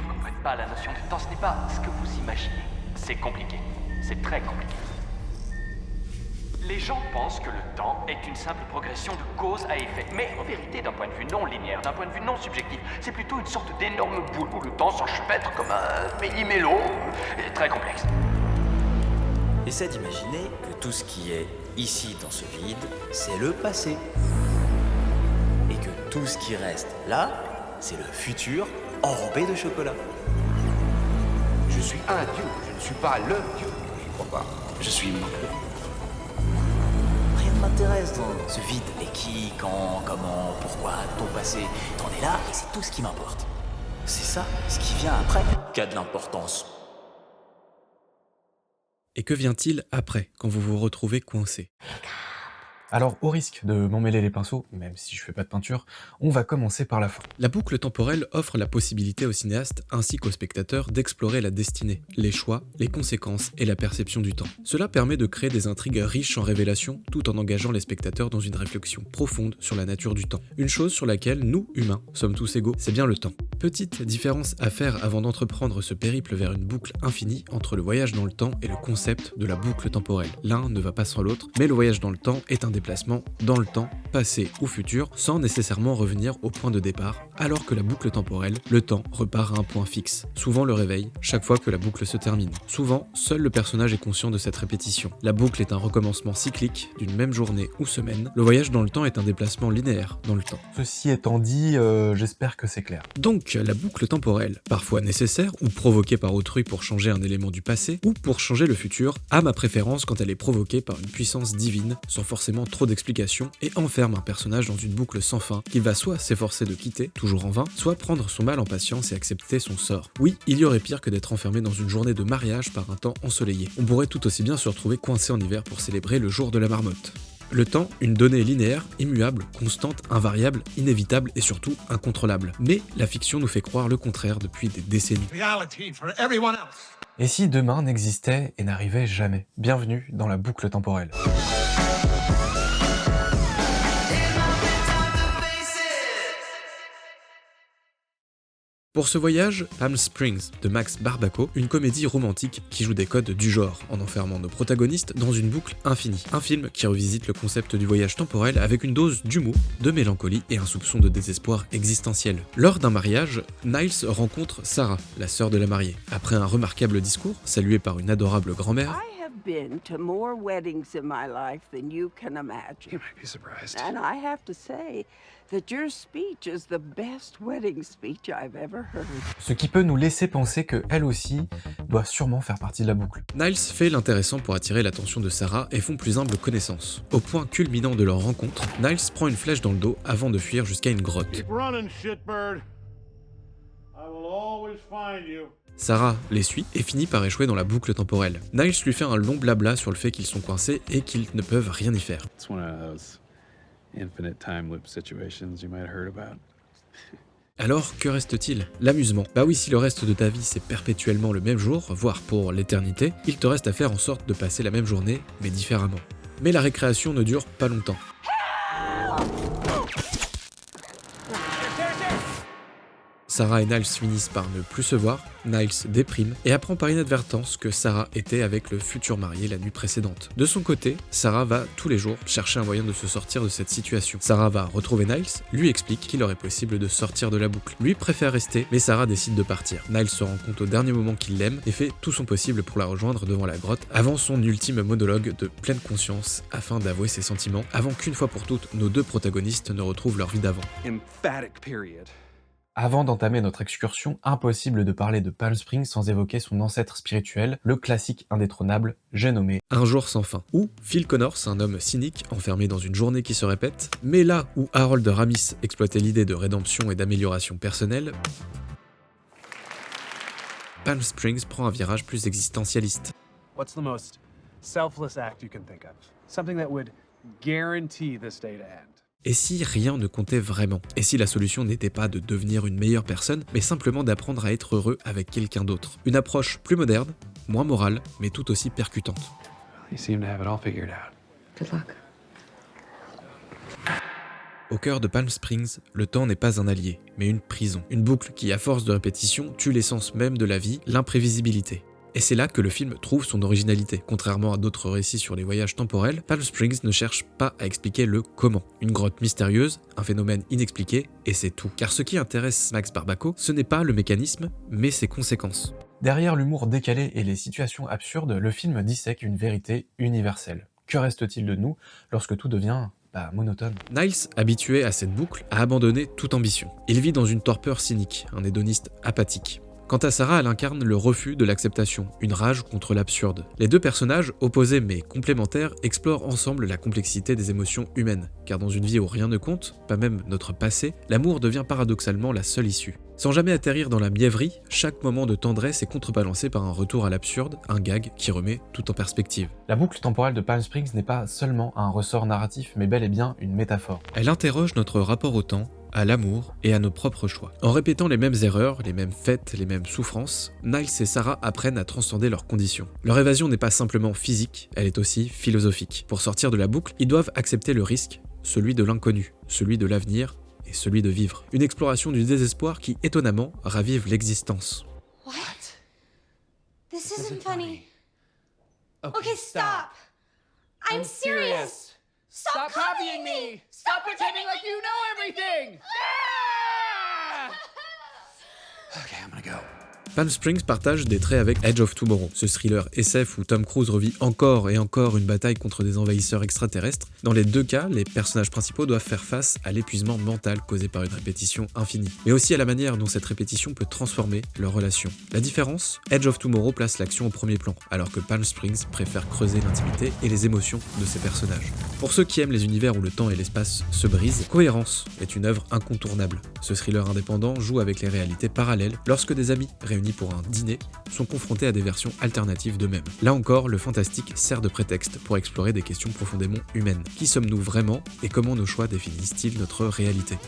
gens ne comprennent pas la notion du temps, ce n'est pas ce que vous imaginez. C'est compliqué. C'est très compliqué. Les gens pensent que le temps est une simple progression de cause à effet. Mais en vérité, d'un point de vue non linéaire, d'un point de vue non subjectif, c'est plutôt une sorte d'énorme boule où le temps s'enchevêtre comme un méli-mélo. Et très complexe. Essaie d'imaginer que tout ce qui est ici dans ce vide, c'est le passé. Et que tout ce qui reste là, c'est le futur enrobé de chocolat. Je suis un dieu, je ne suis pas le dieu. Je crois pas. Je suis moi. Rien ne m'intéresse dans ce vide. Les qui, quand, comment, pourquoi, ton passé. T'en es là et c'est tout ce qui m'importe. C'est ça, ce qui vient après, qui a de l'importance. Et que vient-il après, quand vous vous retrouvez coincé ? Alors, au risque de m'emmêler les pinceaux, même si je fais pas de peinture, on va commencer par la fin. La boucle temporelle offre la possibilité au cinéaste ainsi qu'au spectateur d'explorer la destinée, les choix, les conséquences et la perception du temps. Cela permet de créer des intrigues riches en révélations tout en engageant les spectateurs dans une réflexion profonde sur la nature du temps. Une chose sur laquelle nous, humains, sommes tous égaux, c'est bien le temps. Petite différence à faire avant d'entreprendre ce périple vers une boucle infinie entre le voyage dans le temps et le concept de la boucle temporelle. L'un ne va pas sans l'autre, mais le voyage dans le temps est un déplacement dans le temps, passé ou futur, sans nécessairement revenir au point de départ, alors que la boucle temporelle, le temps repart à un point fixe, souvent le réveil, chaque fois que la boucle se termine. Souvent, seul le personnage est conscient de cette répétition. La boucle est un recommencement cyclique d'une même journée ou semaine. Le voyage dans le temps est un déplacement linéaire dans le temps. Ceci étant dit, j'espère que c'est clair. Donc, la boucle temporelle, parfois nécessaire ou provoquée par autrui pour changer un élément du passé ou pour changer le futur, a ma préférence quand elle est provoquée par une puissance divine, sans forcément trop d'explications, et enferme un personnage dans une boucle sans fin qu'il va soit s'efforcer de quitter, toujours en vain, soit prendre son mal en patience et accepter son sort. Oui, il y aurait pire que d'être enfermé dans une journée de mariage par un temps ensoleillé. On pourrait tout aussi bien se retrouver coincé en hiver pour célébrer le jour de la marmotte. Le temps, une donnée linéaire, immuable, constante, invariable, inévitable et surtout incontrôlable. Mais la fiction nous fait croire le contraire depuis des décennies. Et si demain n'existait et n'arrivait jamais? Bienvenue dans la boucle temporelle. Pour ce voyage, Palm Springs de Max Barbaco, une comédie romantique qui joue des codes du genre, en enfermant nos protagonistes dans une boucle infinie. Un film qui revisite le concept du voyage temporel avec une dose d'humour, de mélancolie et un soupçon de désespoir existentiel. Lors d'un mariage, Niles rencontre Sarah, la sœur de la mariée. Après un remarquable discours, salué par une adorable grand-mère, been to more weddings in my life than you can imagine. You might be surprised. And I have to say that your speech is the best wedding speech I've ever heard. Ce qui peut nous laisser penser que elle aussi doit sûrement faire partie de la boucle. Niles fait l'intéressant pour attirer l'attention de Sarah et font plus humble connaissance. Au point culminant de leur rencontre, Niles prend une flèche dans le dos avant de fuir jusqu'à une grotte. Keep running, shitbird. I will always find you. Sarah les suit et finit par échouer dans la boucle temporelle. Niles lui fait un long blabla sur le fait qu'ils sont coincés et qu'ils ne peuvent rien y faire. It's one of those infinite time loop situations you might have heard about. Alors, que reste-t-il? L'amusement. Bah oui, si le reste de ta vie c'est perpétuellement le même jour, voire pour l'éternité, il te reste à faire en sorte de passer la même journée, mais différemment. Mais la récréation ne dure pas longtemps. Sarah et Niles finissent par ne plus se voir, Niles déprime et apprend par inadvertance que Sarah était avec le futur marié la nuit précédente. De son côté, Sarah va tous les jours chercher un moyen de se sortir de cette situation. Sarah va retrouver Niles, lui explique qu'il aurait possible de sortir de la boucle. Lui préfère rester, mais Sarah décide de partir. Niles se rend compte au dernier moment qu'il l'aime et fait tout son possible pour la rejoindre devant la grotte, avant son ultime monologue de pleine conscience afin d'avouer ses sentiments, avant qu'une fois pour toutes, nos deux protagonistes ne retrouvent leur vie d'avant. Emphatic period. Avant d'entamer notre excursion, impossible de parler de Palm Springs sans évoquer son ancêtre spirituel, le classique indétrônable, j'ai nommé Un jour sans fin, où Phil Connors, un homme cynique, enfermé dans une journée qui se répète, mais là où Harold Ramis exploitait l'idée de rédemption et d'amélioration personnelle, Palm Springs prend un virage plus existentialiste. What's the most selfless act you can think of? Something that would guarantee this day to end. Et si rien ne comptait vraiment? Et si la solution n'était pas de devenir une meilleure personne, mais simplement d'apprendre à être heureux avec quelqu'un d'autre? Une approche plus moderne, moins morale, mais tout aussi percutante. You seem to have it all figured out. Good luck. Au cœur de Palm Springs, le temps n'est pas un allié, mais une prison. Une boucle qui, à force de répétition, tue l'essence même de la vie, l'imprévisibilité. Et c'est là que le film trouve son originalité. Contrairement à d'autres récits sur les voyages temporels, Palm Springs ne cherche pas à expliquer le comment. Une grotte mystérieuse, un phénomène inexpliqué, et c'est tout. Car ce qui intéresse Max Barbaco, ce n'est pas le mécanisme, mais ses conséquences. Derrière l'humour décalé et les situations absurdes, le film dissèque une vérité universelle. Que reste-t-il de nous lorsque tout devient monotone? Niles, habitué à cette boucle, a abandonné toute ambition. Il vit dans une torpeur cynique, un hédoniste apathique. Quant à Sarah, elle incarne le refus de l'acceptation, une rage contre l'absurde. Les deux personnages, opposés mais complémentaires, explorent ensemble la complexité des émotions humaines, car dans une vie où rien ne compte, pas même notre passé, l'amour devient paradoxalement la seule issue. Sans jamais atterrir dans la mièvrerie, chaque moment de tendresse est contrebalancé par un retour à l'absurde, un gag qui remet tout en perspective. La boucle temporelle de Palm Springs n'est pas seulement un ressort narratif, mais bel et bien une métaphore. Elle interroge notre rapport au temps, à l'amour et à nos propres choix. En répétant les mêmes erreurs, les mêmes fêtes, les mêmes souffrances, Niles et Sarah apprennent à transcender leurs conditions. Leur évasion n'est pas simplement physique, elle est aussi philosophique. Pour sortir de la boucle, ils doivent accepter le risque, celui de l'inconnu, celui de l'avenir et celui de vivre. Une exploration du désespoir qui, étonnamment, ravive l'existence. What? This isn't funny. Okay, stop. I'm serious. Stop copying me. Stop pretending like you know everything. Okay, I'm gonna go. Palm Springs partage des traits avec Edge of Tomorrow, ce thriller SF où Tom Cruise revit encore et encore une bataille contre des envahisseurs extraterrestres. Dans les deux cas, les personnages principaux doivent faire face à l'épuisement mental causé par une répétition infinie, mais aussi à la manière dont cette répétition peut transformer leurs relations. La différence, Edge of Tomorrow place l'action au premier plan, alors que Palm Springs préfère creuser l'intimité et les émotions de ses personnages. Pour ceux qui aiment les univers où le temps et l'espace se brisent, Cohérence est une œuvre incontournable. Ce thriller indépendant joue avec les réalités parallèles lorsque des amis réunis pour un dîner sont confrontés à des versions alternatives d'eux-mêmes. Là encore, le fantastique sert de prétexte pour explorer des questions profondément humaines. Qui sommes-nous vraiment et comment nos choix définissent-ils notre réalité?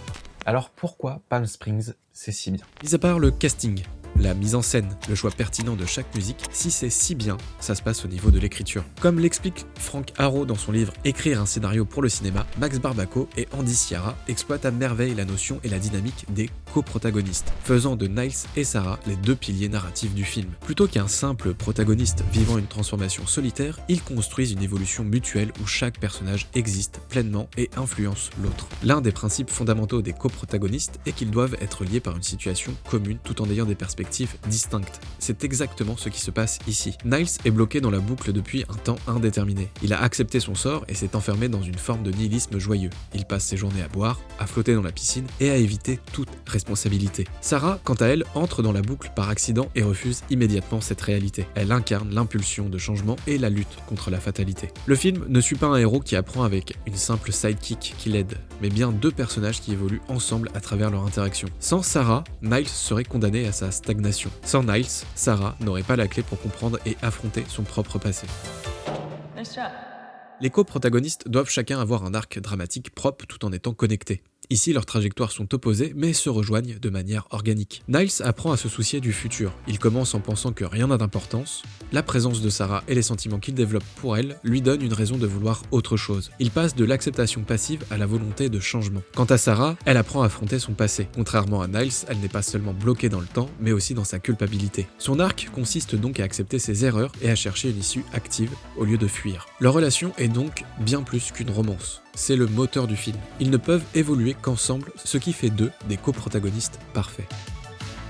Alors pourquoi Palm Springs, c'est si bien? Mis à part le casting, la mise en scène, le choix pertinent de chaque musique, si c'est si bien, ça se passe au niveau de l'écriture. Comme l'explique Frank Harrow dans son livre Écrire un scénario pour le cinéma, Max Barbaco et Andy Siara exploitent à merveille la notion et la dynamique des coprotagonistes, faisant de Niles et Sarah les deux piliers narratifs du film. Plutôt qu'un simple protagoniste vivant une transformation solitaire, ils construisent une évolution mutuelle où chaque personnage existe pleinement et influence l'autre. L'un des principes fondamentaux des coprotagonistes est qu'ils doivent être liés par une situation commune tout en ayant des perspectives distinctes. C'est exactement ce qui se passe ici. Niles est bloqué dans la boucle depuis un temps indéterminé. Il a accepté son sort et s'est enfermé dans une forme de nihilisme joyeux. Il passe ses journées à boire, à flotter dans la piscine et à éviter toute responsabilité. Sarah, quant à elle, entre dans la boucle par accident et refuse immédiatement cette réalité. Elle incarne l'impulsion de changement et la lutte contre la fatalité. Le film ne suit pas un héros qui apprend avec une simple sidekick qui l'aide, mais bien deux personnages qui évoluent ensemble à travers leur interaction. Sans Sarah, Niles serait condamné à sa stagnation. Sans Niles, Sarah n'aurait pas la clé pour comprendre et affronter son propre passé. Les coprotagonistes doivent chacun avoir un arc dramatique propre tout en étant connectés. Ici, leurs trajectoires sont opposées, mais se rejoignent de manière organique. Niles apprend à se soucier du futur. Il commence en pensant que rien n'a d'importance. La présence de Sarah et les sentiments qu'il développe pour elle lui donnent une raison de vouloir autre chose. Il passe de l'acceptation passive à la volonté de changement. Quant à Sarah, elle apprend à affronter son passé. Contrairement à Niles, elle n'est pas seulement bloquée dans le temps, mais aussi dans sa culpabilité. Son arc consiste donc à accepter ses erreurs et à chercher une issue active au lieu de fuir. Leur relation est donc bien plus qu'une romance. C'est le moteur du film. Ils ne peuvent évoluer qu'ensemble, ce qui fait d'eux des coprotagonistes parfaits.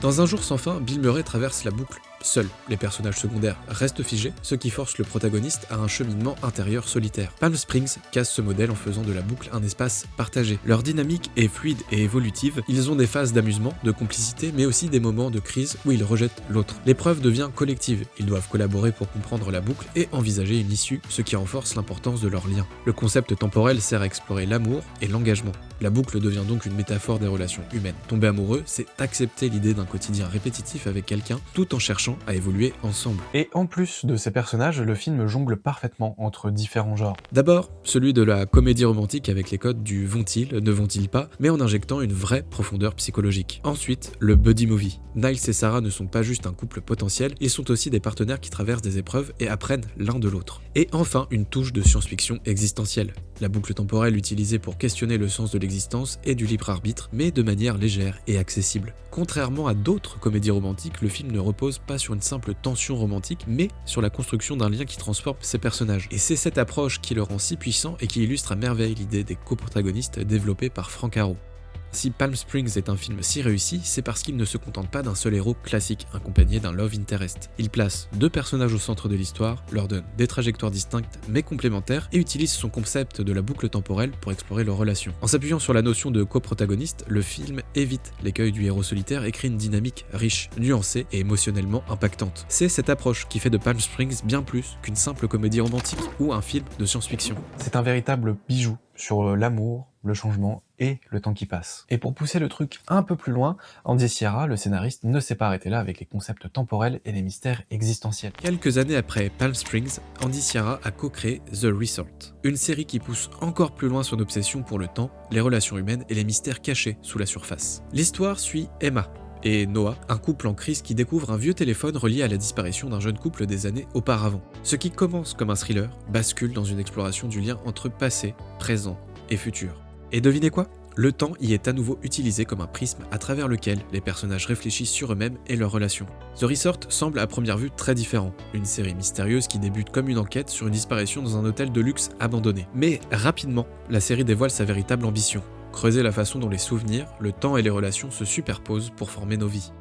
Dans Un jour sans fin, Bill Murray traverse la boucle seul. Les personnages secondaires restent figés, ce qui force le protagoniste à un cheminement intérieur solitaire. Palm Springs casse ce modèle en faisant de la boucle un espace partagé. Leur dynamique est fluide et évolutive, ils ont des phases d'amusement, de complicité, mais aussi des moments de crise où ils rejettent l'autre. L'épreuve devient collective, ils doivent collaborer pour comprendre la boucle et envisager une issue, ce qui renforce l'importance de leur lien. Le concept temporel sert à explorer l'amour et l'engagement. La boucle devient donc une métaphore des relations humaines. Tomber amoureux, c'est accepter l'idée d'un quotidien répétitif avec quelqu'un tout en cherchant à évoluer ensemble. Et en plus de ces personnages, le film jongle parfaitement entre différents genres. D'abord, celui de la comédie romantique avec les codes du vont-ils, ne vont-ils pas, mais en injectant une vraie profondeur psychologique. Ensuite, le buddy movie. Niles et Sarah ne sont pas juste un couple potentiel, ils sont aussi des partenaires qui traversent des épreuves et apprennent l'un de l'autre. Et enfin, une touche de science-fiction existentielle. La boucle temporelle utilisée pour questionner le sens de l'existence l'existence et du libre arbitre, mais de manière légère et accessible. Contrairement à d'autres comédies romantiques, le film ne repose pas sur une simple tension romantique, mais sur la construction d'un lien qui transforme ses personnages. Et c'est cette approche qui le rend si puissant et qui illustre à merveille l'idée des coprotagonistes développée par Frank Darro. Si Palm Springs est un film si réussi, c'est parce qu'il ne se contente pas d'un seul héros classique accompagné d'un love interest. Il place deux personnages au centre de l'histoire, leur donne des trajectoires distinctes mais complémentaires et utilise son concept de la boucle temporelle pour explorer leurs relations. En s'appuyant sur la notion de coprotagoniste, le film évite l'écueil du héros solitaire et crée une dynamique riche, nuancée et émotionnellement impactante. C'est cette approche qui fait de Palm Springs bien plus qu'une simple comédie romantique ou un film de science-fiction. C'est un véritable bijou sur l'amour, le changement et le temps qui passe. Et pour pousser le truc un peu plus loin, Andy Siara, le scénariste, ne s'est pas arrêté là avec les concepts temporels et les mystères existentiels. Quelques années après Palm Springs, Andy Siara a co-créé The Resort, une série qui pousse encore plus loin son obsession pour le temps, les relations humaines et les mystères cachés sous la surface. L'histoire suit Emma et Noah, un couple en crise qui découvre un vieux téléphone relié à la disparition d'un jeune couple des années auparavant. Ce qui commence comme un thriller bascule dans une exploration du lien entre passé, présent et futur. Et devinez quoi ? Le temps y est à nouveau utilisé comme un prisme à travers lequel les personnages réfléchissent sur eux-mêmes et leurs relations. The Resort semble à première vue très différent, une série mystérieuse qui débute comme une enquête sur une disparition dans un hôtel de luxe abandonné. Mais rapidement, la série dévoile sa véritable ambition, creuser la façon dont les souvenirs, le temps et les relations se superposent pour former nos vies.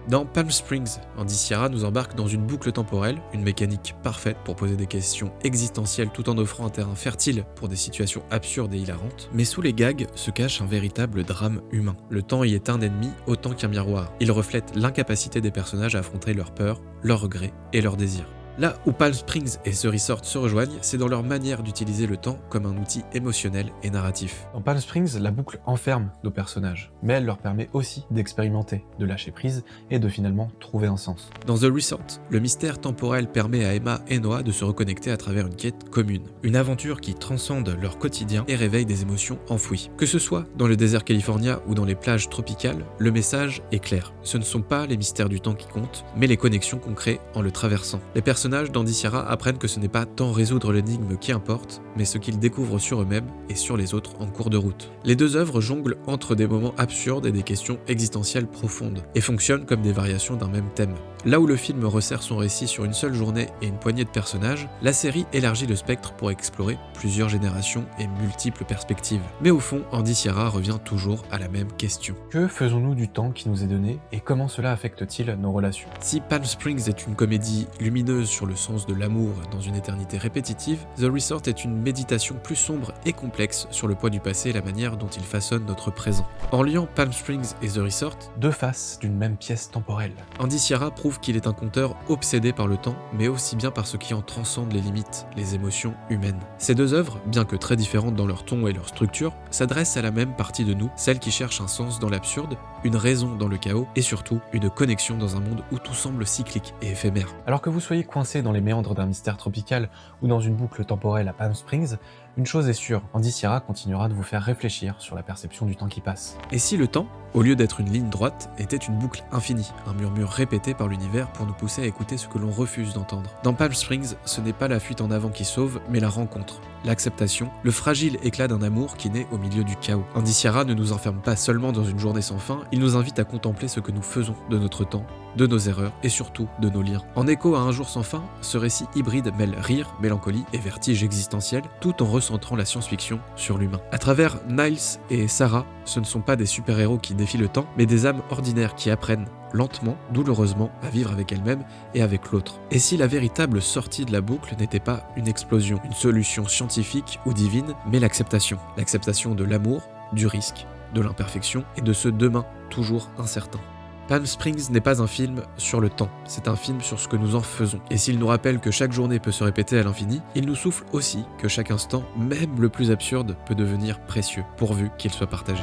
Dans Palm Springs, Andy Siara nous embarque dans une boucle temporelle, une mécanique parfaite pour poser des questions existentielles tout en offrant un terrain fertile pour des situations absurdes et hilarantes. Mais sous les gags se cache un véritable drame humain. Le temps y est un ennemi autant qu'un miroir. Il reflète l'incapacité des personnages à affronter leurs peurs, leurs regrets et leurs désirs. Là où Palm Springs et The Resort se rejoignent, c'est dans leur manière d'utiliser le temps comme un outil émotionnel et narratif. Dans Palm Springs, la boucle enferme nos personnages, mais elle leur permet aussi d'expérimenter, de lâcher prise et de finalement trouver un sens. Dans The Resort, le mystère temporel permet à Emma et Noah de se reconnecter à travers une quête commune. Une aventure qui transcende leur quotidien et réveille des émotions enfouies. Que ce soit dans le désert californien ou dans les plages tropicales, le message est clair. Ce ne sont pas les mystères du temps qui comptent, mais les connexions qu'on crée en le traversant. Les personnages d'Andy Siara apprennent que ce n'est pas tant résoudre l'énigme qui importe, mais ce qu'ils découvrent sur eux-mêmes et sur les autres en cours de route. Les deux œuvres jonglent entre des moments absurdes et des questions existentielles profondes, et fonctionnent comme des variations d'un même thème. Là où le film resserre son récit sur une seule journée et une poignée de personnages, la série élargit le spectre pour explorer plusieurs générations et multiples perspectives. Mais au fond, Andy Siara revient toujours à la même question. Que faisons-nous du temps qui nous est donné et comment cela affecte-t-il nos relations ? Si Palm Springs est une comédie lumineuse sur le sens de l'amour dans une éternité répétitive, The Resort est une méditation plus sombre et complexe sur le poids du passé et la manière dont il façonne notre présent. En liant Palm Springs et The Resort, deux faces d'une même pièce temporelle. Andy Siara prouve qu'il est un conteur obsédé par le temps, mais aussi bien par ce qui en transcende les limites, les émotions humaines. Ces deux œuvres, bien que très différentes dans leur ton et leur structure, s'adressent à la même partie de nous, celle qui cherche un sens dans l'absurde, une raison dans le chaos et surtout une connexion dans un monde où tout semble cyclique et éphémère. Alors que vous soyez coincé dans les méandres d'un mystère tropical ou dans une boucle temporelle à Palm Springs, une chose est sûre, Andy Siara continuera de vous faire réfléchir sur la perception du temps qui passe. Et si le temps, au lieu d'être une ligne droite, était une boucle infinie, un murmure répété par l'univers pour nous pousser à écouter ce que l'on refuse d'entendre. Dans Palm Springs, ce n'est pas la fuite en avant qui sauve, mais la rencontre, l'acceptation, le fragile éclat d'un amour qui naît au milieu du chaos. Andy Siara ne nous enferme pas seulement dans une journée sans fin, il nous invite à contempler ce que nous faisons de notre temps, de nos erreurs et surtout de nos liens. En écho à Un jour sans fin, ce récit hybride mêle rire, mélancolie et vertige existentiel, tout en recentrant la science-fiction sur l'humain. À travers Niles et Sarah, ce ne sont pas des super-héros qui défient le temps, mais des âmes ordinaires qui apprennent, lentement, douloureusement, à vivre avec elles-mêmes et avec l'autre. Et si la véritable sortie de la boucle n'était pas une explosion, une solution scientifique ou divine, mais l'acceptation de l'amour, du risque, de l'imperfection et de ce demain toujours incertain. Palm Springs n'est pas un film sur le temps, c'est un film sur ce que nous en faisons. Et s'il nous rappelle que chaque journée peut se répéter à l'infini, il nous souffle aussi que chaque instant, même le plus absurde, peut devenir précieux, pourvu qu'il soit partagé.